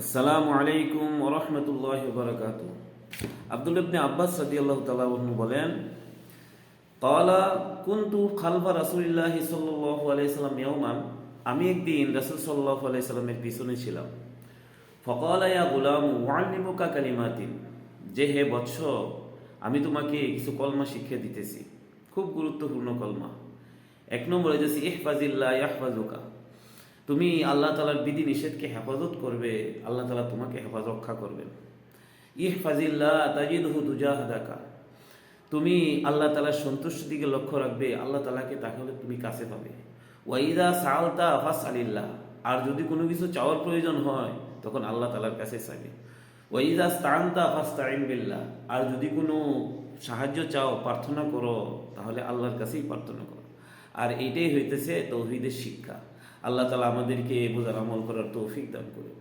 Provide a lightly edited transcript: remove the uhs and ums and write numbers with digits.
আসসালামু আলাইকুম ওয়া রাহমাতুল্লাহি ওয়া বারাকাতুহু। আব্দুল্লাহ ইবনে আব্বাস রাদিয়াল্লাহু তাআলা আনহু বলেন, ক্বালা কুনতু খালফা রাসূলিল্লাহি সাল্লাল্লাহু আলাইহি সাল্লাম ইয়াওমান, আমি একদিন রাসূল সাল্লাল্লাহু আলাইহি সাল্লামের পিছনে ছিলাম। ফাকালা ইয়া গুলাম উআল্লিমুকা কালিমাতিন, যে হে বৎস, আমি তোমাকে কিছু কলমা শিক্ষা দিতেছি, খুব গুরুত্বপূর্ণ কলমা। এক নম্বরে যে ইহফাজিল্লাহ ইয়াহফাজুকা, তুমি আল্লাহ তালার বিধি নিষেধকে হেফাজত করবে, আল্লাহ তালা তোমাকে হেফাজত রক্ষা করবেন। ইহফাজিল্লাহ তাজিদহু তুজাহাদাকা, তুমি আল্লাহ তালার সন্তুষ্টির দিকে লক্ষ্য রাখবে, আল্লাহ তালাকে তাহলে তুমি কাছে পাবে। ওয়াইদা সালতা ফাসআলিল্লাহ, আর যদি কোনো কিছু চাওয়ার প্রয়োজন হয় তখন আল্লাহ তালার কাছে চাইবে। ওয়াইদা স্তানতা ফাস্তাইন বিল্লাহ, আর যদি কোনো সাহায্য চাও, প্রার্থনা করো, তাহলে আল্লাহর কাছেই প্রার্থনা করো। আর এইটাই হইতেছে তৌহিদের শিক্ষা। আল্লাহ তালা আমাদেরকে বোঝার আমল করার তৌফিক দান করুন।